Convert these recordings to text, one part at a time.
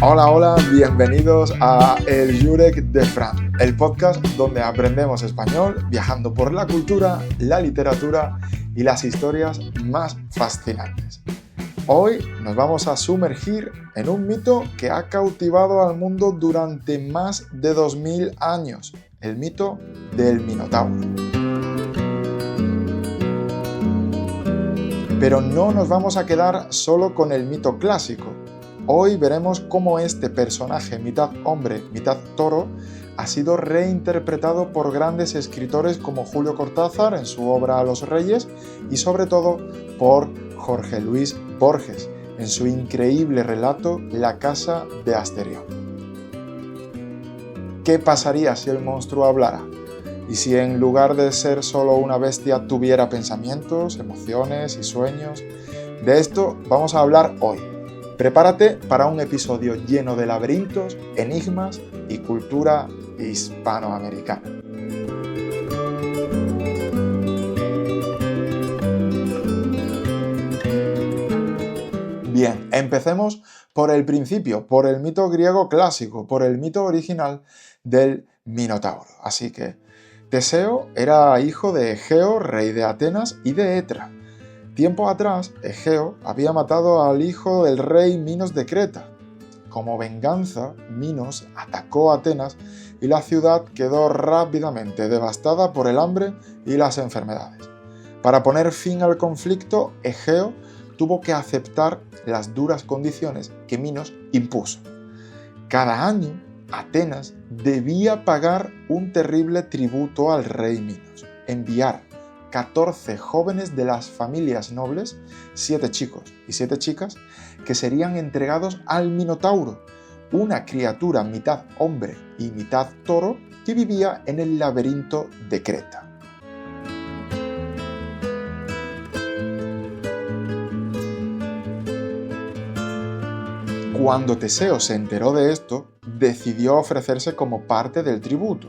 Hola, bienvenidos a El Jurek de Fran, el podcast donde aprendemos español viajando por la cultura, la literatura y las historias más fascinantes. Hoy nos vamos a sumergir en un mito que ha cautivado al mundo durante más de 2000 años, el mito del Minotauro. Pero no nos vamos a quedar solo con el mito clásico. Hoy veremos cómo este personaje, mitad hombre, mitad toro, ha sido reinterpretado por grandes escritores como Julio Cortázar en su obra Los Reyes y sobre todo por Jorge Luis Borges en su increíble relato La Casa de Asterión. ¿Qué pasaría si el monstruo hablara? ¿Y si en lugar de ser solo una bestia tuviera pensamientos, emociones y sueños? De esto vamos a hablar hoy. Prepárate para un episodio lleno de laberintos, enigmas y cultura hispanoamericana. Bien, empecemos por el principio, por el mito griego clásico, por el mito original del Minotauro. Así que Teseo era hijo de Egeo, rey de Atenas, y de Etra. Tiempo atrás, Egeo había matado al hijo del rey Minos de Creta. Como venganza, Minos atacó a Atenas y la ciudad quedó rápidamente devastada por el hambre y las enfermedades. Para poner fin al conflicto, Egeo tuvo que aceptar las duras condiciones que Minos impuso. Cada año, Atenas debía pagar un terrible tributo al rey Minos, enviar 14 jóvenes de las familias nobles, 7 chicos y 7 chicas, que serían entregados al Minotauro, una criatura mitad hombre y mitad toro que vivía en el laberinto de Creta. Cuando Teseo se enteró de esto, decidió ofrecerse como parte del tributo.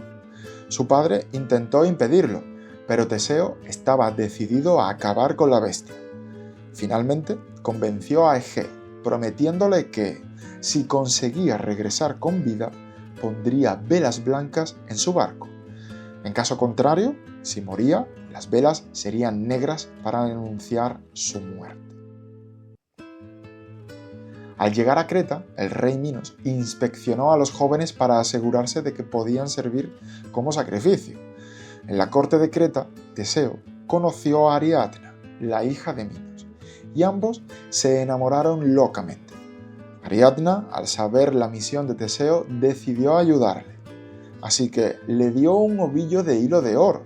Su padre intentó impedirlo, pero Teseo estaba decidido a acabar con la bestia. Finalmente, convenció a Egeo, prometiéndole que, si conseguía regresar con vida, pondría velas blancas en su barco. En caso contrario, si moría, las velas serían negras para anunciar su muerte. Al llegar a Creta, el rey Minos inspeccionó a los jóvenes para asegurarse de que podían servir como sacrificio. En la corte de Creta, Teseo conoció a Ariadna, la hija de Minos, y ambos se enamoraron locamente. Ariadna, al saber la misión de Teseo, decidió ayudarle. Así que le dio un ovillo de hilo de oro,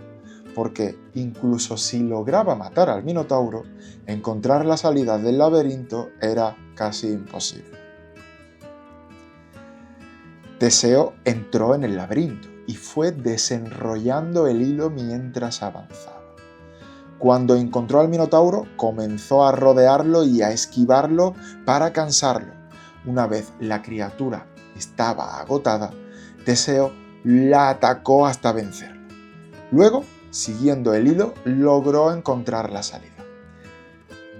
porque incluso si lograba matar al Minotauro, encontrar la salida del laberinto era casi imposible. Teseo entró en el laberinto y fue desenrollando el hilo mientras avanzaba. Cuando encontró al Minotauro, comenzó a rodearlo y a esquivarlo para cansarlo. Una vez la criatura estaba agotada, Teseo la atacó hasta vencerla. Luego, siguiendo el hilo, logró encontrar la salida.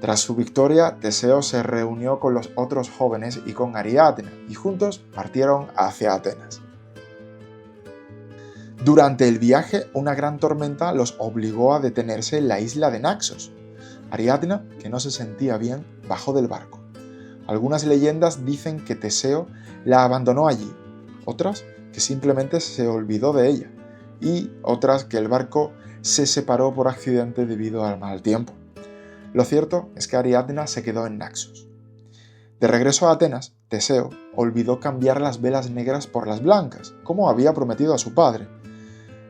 Tras su victoria, Teseo se reunió con los otros jóvenes y con Ariadna, y juntos partieron hacia Atenas. Durante el viaje, una gran tormenta los obligó a detenerse en la isla de Naxos. Ariadna, que no se sentía bien, bajó del barco. Algunas leyendas dicen que Teseo la abandonó allí, otras que simplemente se olvidó de ella, y otras que el barco se separó por accidente debido al mal tiempo. Lo cierto es que Ariadna se quedó en Naxos. De regreso a Atenas, Teseo olvidó cambiar las velas negras por las blancas, como había prometido a su padre.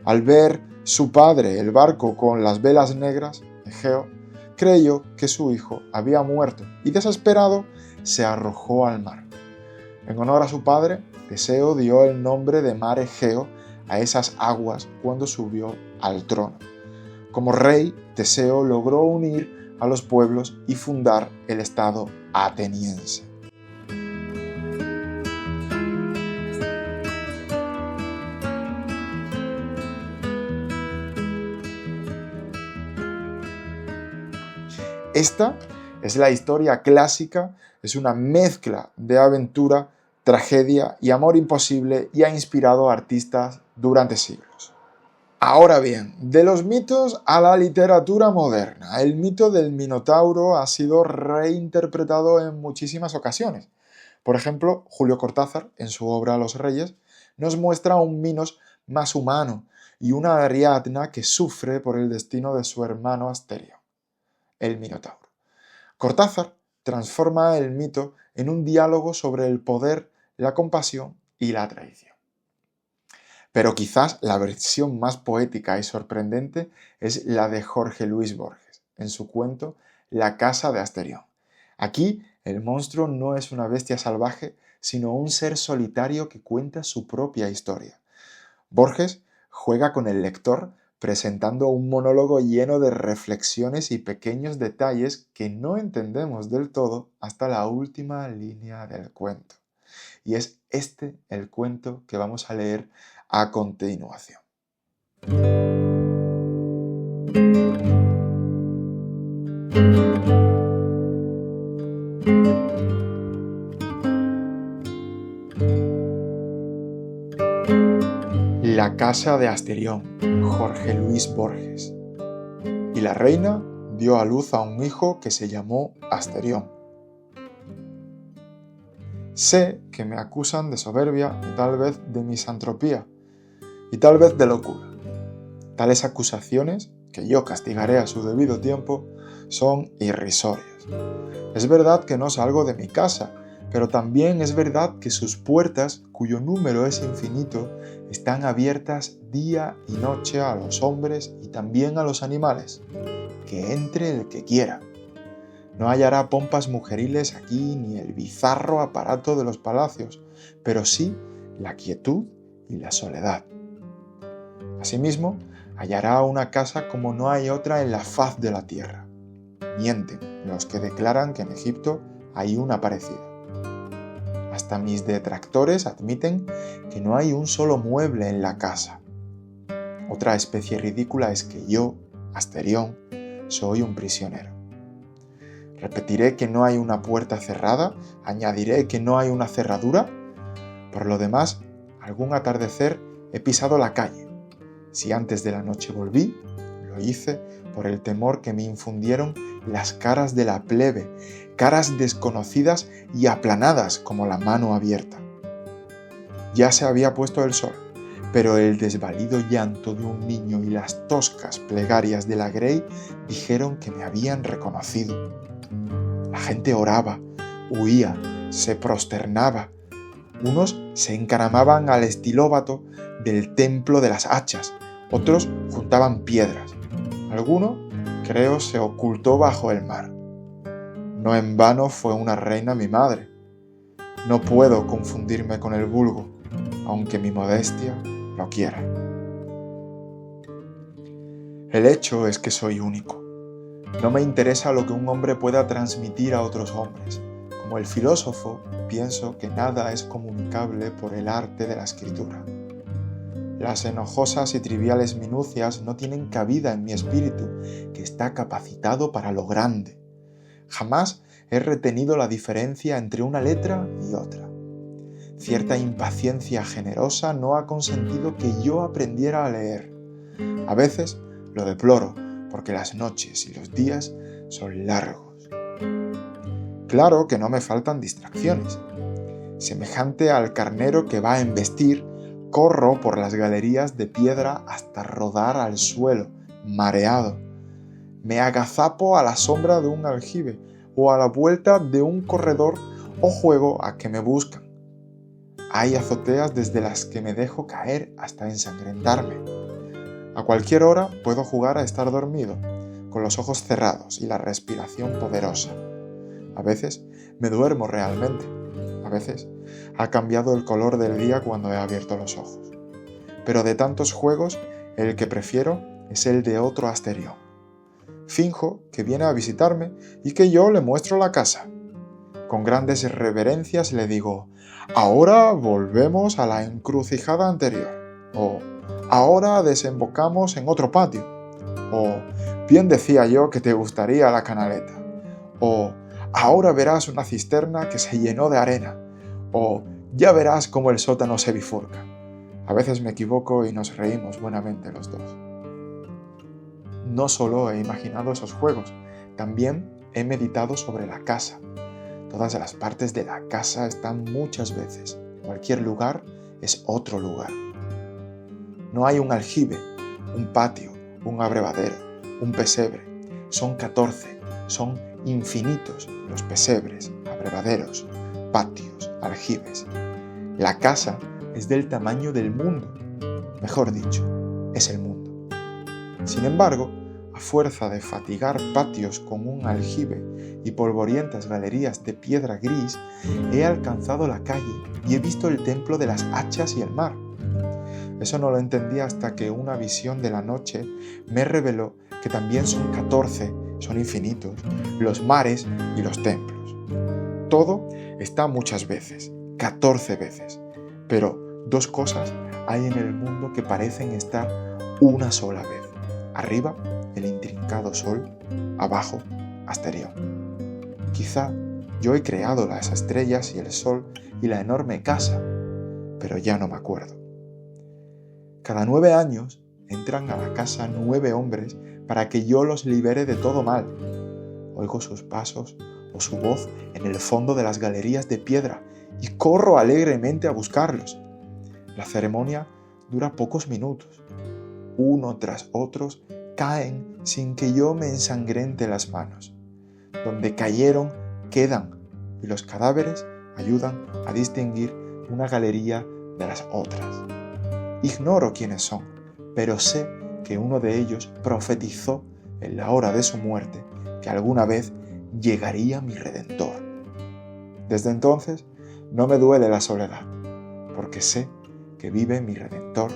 Al ver su padre el barco con las velas negras, Egeo creyó que su hijo había muerto y desesperado se arrojó al mar. En honor a su padre, Teseo dio el nombre de Mar Egeo a esas aguas cuando subió al trono. Como rey, Teseo logró unir a los pueblos y fundar el estado ateniense. Esta es la historia clásica, es una mezcla de aventura tragedia y amor imposible y ha inspirado a artistas durante siglos. Ahora bien, de los mitos a la literatura moderna, el mito del Minotauro ha sido reinterpretado en muchísimas ocasiones. Por ejemplo, Julio Cortázar, en su obra Los Reyes, nos muestra un Minos más humano y una Ariadna que sufre por el destino de su hermano Asterión, el Minotauro. Cortázar transforma el mito en un diálogo sobre el poder, la compasión y la traición. Pero quizás la versión más poética y sorprendente es la de Jorge Luis Borges, en su cuento La casa de Asterión. Aquí, el monstruo no es una bestia salvaje, sino un ser solitario que cuenta su propia historia. Borges juega con el lector presentando un monólogo lleno de reflexiones y pequeños detalles que no entendemos del todo hasta la última línea del cuento. Y es este el cuento que vamos a leer a continuación. La casa de Asterión, Jorge Luis Borges. Y la reina dio a luz a un hijo que se llamó Asterión. Sé que me acusan de soberbia y tal vez de misantropía, y tal vez de locura. Tales acusaciones, que yo castigaré a su debido tiempo, son irrisorias. Es verdad que no salgo de mi casa, pero también es verdad que sus puertas, cuyo número es infinito, están abiertas día y noche a los hombres y también a los animales. Que entre el que quiera. No hallará pompas mujeriles aquí ni el bizarro aparato de los palacios, pero sí la quietud y la soledad. Asimismo, hallará una casa como no hay otra en la faz de la tierra. Mienten los que declaran que en Egipto hay una parecida. Hasta mis detractores admiten que no hay un solo mueble en la casa. Otra especie ridícula es que yo, Asterión, soy un prisionero. Repetiré que no hay una puerta cerrada, añadiré que no hay una cerradura. Por lo demás, algún atardecer he pisado la calle. Si antes de la noche volví, lo hice por el temor que me infundieron las caras de la plebe, caras desconocidas y aplanadas como la mano abierta. Ya se había puesto el sol, pero el desvalido llanto de un niño y las toscas plegarias de la Grey dijeron que me habían reconocido. La gente oraba, huía, se prosternaba. Unos se encaramaban al estilóbato del templo de las hachas, otros juntaban piedras. Alguno, creo, se ocultó bajo el mar. No en vano fue una reina mi madre. No puedo confundirme con el vulgo, aunque mi modestia lo quiera. El hecho es que soy único. No me interesa lo que un hombre pueda transmitir a otros hombres. Como el filósofo, pienso que nada es comunicable por el arte de la escritura. Las enojosas y triviales minucias no tienen cabida en mi espíritu, que está capacitado para lo grande. Jamás he retenido la diferencia entre una letra y otra. Cierta impaciencia generosa no ha consentido que yo aprendiera a leer. A veces lo deploro, porque las noches y los días son largos. Claro que no me faltan distracciones. Semejante al carnero que va a embestir, corro por las galerías de piedra hasta rodar al suelo, mareado. Me agazapo a la sombra de un aljibe o a la vuelta de un corredor o juego a que me buscan. Hay azoteas desde las que me dejo caer hasta ensangrentarme. A cualquier hora puedo jugar a estar dormido, con los ojos cerrados y la respiración poderosa. A veces me duermo realmente. A veces ha cambiado el color del día cuando he abierto los ojos. Pero de tantos juegos, el que prefiero es el de otro Asterión. Finjo que viene a visitarme y que yo le muestro la casa. Con grandes reverencias le digo: ahora volvemos a la encrucijada anterior. O ahora desembocamos en otro patio. O bien decía yo que te gustaría la canaleta. O ahora verás una cisterna que se llenó de arena. O Ya verás cómo el sótano se bifurca. A veces me equivoco y nos reímos buenamente los dos. No solo he imaginado esos juegos, también he meditado sobre la casa. Todas las partes de la casa están muchas veces. Cualquier lugar es otro lugar. No hay un aljibe, un patio, un abrevadero, un pesebre. Son 14, son infinitos los pesebres, abrevaderos, patios, aljibes. La casa es del tamaño del mundo. Mejor dicho, es el mundo. Sin embargo, a fuerza de fatigar patios con un aljibe y polvorientas galerías de piedra gris, he alcanzado la calle y he visto el templo de las hachas y el mar. Eso no lo entendí hasta que una visión de la noche me reveló que también son 14, son infinitos, los mares y los templos. Todo está muchas veces, 14 veces, pero dos cosas hay en el mundo que parecen estar una sola vez. Arriba, el intrincado sol, abajo, Asterión. Quizá yo he creado las estrellas y el sol y la enorme casa, pero ya no me acuerdo. Cada 9 años entran a la casa 9 hombres para que yo los libere de todo mal. Oigo sus pasos o su voz en el fondo de las galerías de piedra y corro alegremente a buscarlos. La ceremonia dura pocos minutos. Uno tras otros caen sin que yo me ensangrente las manos. Donde cayeron, quedan, y los cadáveres ayudan a distinguir una galería de las otras. Ignoro quiénes son, pero sé que uno de ellos profetizó en la hora de su muerte que alguna vez llegaría mi Redentor. Desde entonces no me duele la soledad, porque sé que vive mi Redentor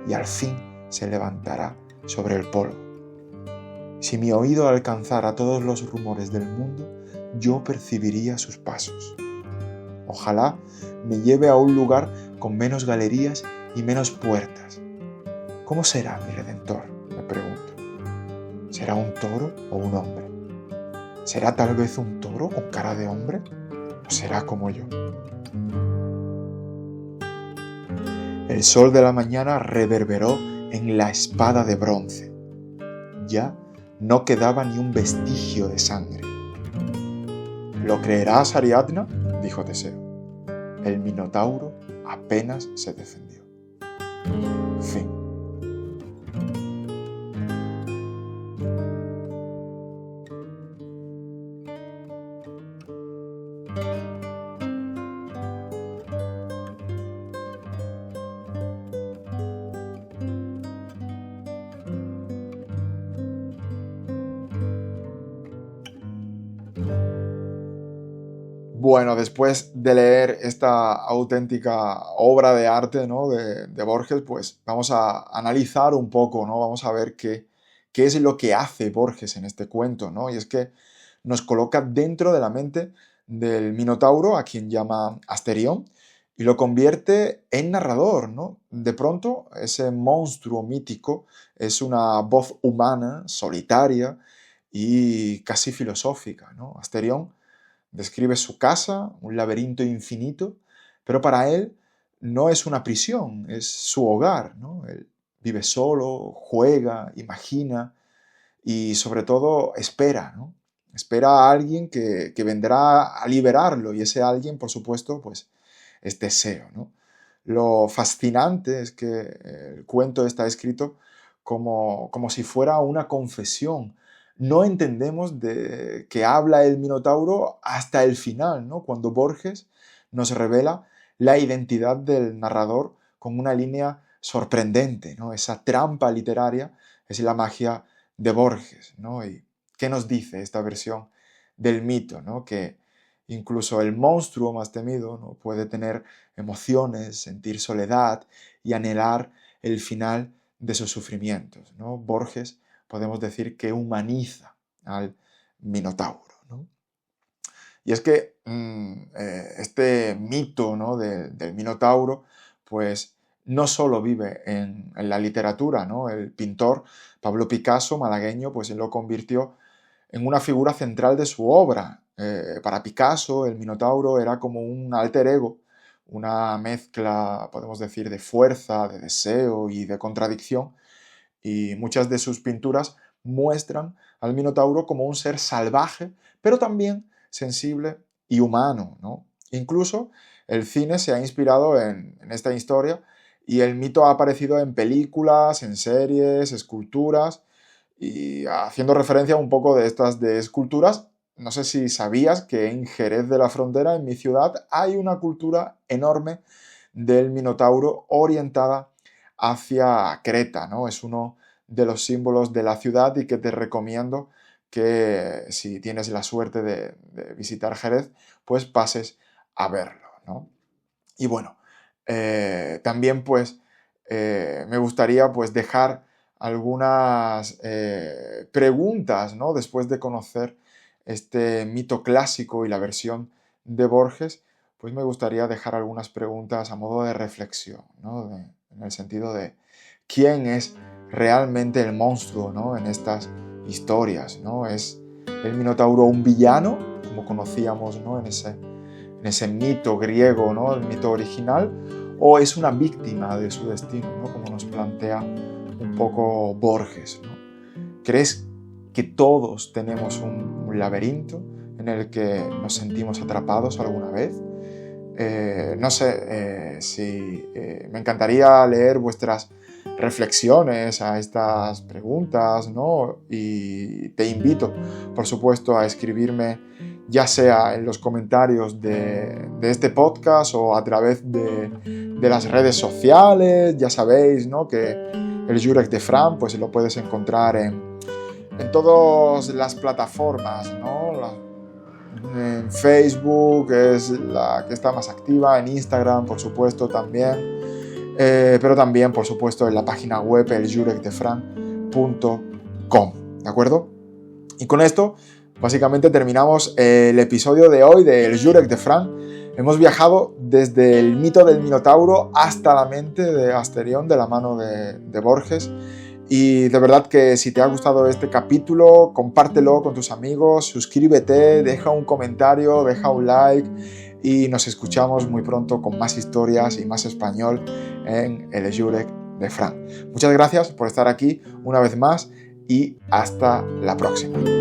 y al fin se levantará sobre el polvo. Si mi oído alcanzara todos los rumores del mundo, yo percibiría sus pasos. Ojalá me lleve a un lugar con menos galerías y menos puertas. ¿Cómo será mi Redentor?, me pregunto. ¿Será un toro o un hombre? ¿Será tal vez un toro con cara de hombre? ¿O será como yo? El sol de la mañana reverberó en la espada de bronce. Ya no quedaba ni un vestigio de sangre. ¿Lo creerás, Ariadna?, dijo Teseo. El Minotauro apenas se defendió. Fin. Bueno, después de leer esta auténtica obra de arte, ¿no?, de Borges, pues vamos a analizar un poco, ¿no? Vamos a ver qué es lo que hace Borges en este cuento, ¿no? Y es que nos coloca dentro de la mente del Minotauro, a quien llama Asterión, y lo convierte en narrador, ¿no? De pronto, ese monstruo mítico es una voz humana, solitaria y casi filosófica, ¿no? Asterión describe su casa, un laberinto infinito, pero para él no es una prisión, es su hogar, ¿no? Él vive solo, juega, imagina y sobre todo espera, ¿no? Espera a alguien que vendrá a liberarlo y ese alguien, por supuesto, pues es Teseo, ¿no? Lo fascinante es que el cuento está escrito como si fuera una confesión. No entendemos de qué habla el Minotauro hasta el final, ¿no?, cuando Borges nos revela la identidad del narrador con una línea sorprendente, ¿no? Esa trampa literaria es la magia de Borges, ¿no? ¿Y qué nos dice esta versión del mito?, ¿no? Que incluso el monstruo más temido, ¿no?, puede tener emociones, sentir soledad y anhelar el final de sus sufrimientos, ¿no? Borges, podemos decir que humaniza al Minotauro, ¿no? Y es que este mito, ¿no?, del Minotauro, pues no solo vive en la literatura, ¿no? El pintor Pablo Picasso, malagueño, pues él lo convirtió en una figura central de su obra. Para Picasso, el Minotauro era como un alter ego, una mezcla, podemos decir, de fuerza, de deseo y de contradicción, y muchas de sus pinturas muestran al Minotauro como un ser salvaje, pero también sensible y humano, ¿no? Incluso el cine se ha inspirado en esta historia y el mito ha aparecido en películas, en series, esculturas, y haciendo referencia un poco de estas de esculturas, no sé si sabías que en Jerez de la Frontera, en mi ciudad, hay una cultura enorme del Minotauro orientada hacia Creta, ¿no? Es uno de los símbolos de la ciudad y que te recomiendo que si tienes la suerte de visitar Jerez, pues pases a verlo, ¿no? Y bueno, también pues me gustaría pues dejar algunas preguntas, ¿no? Después de conocer este mito clásico y la versión de Borges, pues me gustaría dejar algunas preguntas a modo de reflexión, ¿no? En el sentido de quién es realmente el monstruo, ¿no? En estas historias, ¿no? ¿Es el Minotauro un villano, como conocíamos, ¿no? En ese mito griego, ¿no? El mito original, o es una víctima de su destino, ¿no? Como nos plantea un poco Borges, ¿no? ¿Crees que todos tenemos un laberinto en el que nos sentimos atrapados alguna vez? No sé si me encantaría leer vuestras reflexiones a estas preguntas, ¿no? Y te invito, por supuesto, a escribirme ya sea en los comentarios de este podcast o a través de las redes sociales. Ya sabéis, ¿no? Que el Jurek de Fran pues lo puedes encontrar en todas las plataformas, ¿no? En Facebook es la que está más activa, en Instagram, por supuesto, también. Pero también, por supuesto, en la página web eljurekdefran.com, ¿de acuerdo? Y con esto, básicamente terminamos el episodio de hoy de El Jurek de Fran. Hemos viajado desde el mito del Minotauro hasta la mente de Asterión de la mano de Borges. Y de verdad que si te ha gustado este capítulo, compártelo con tus amigos, suscríbete, deja un comentario, deja un like y nos escuchamos muy pronto con más historias y más español en El Jurek de Fran. Muchas gracias por estar aquí una vez más y hasta la próxima.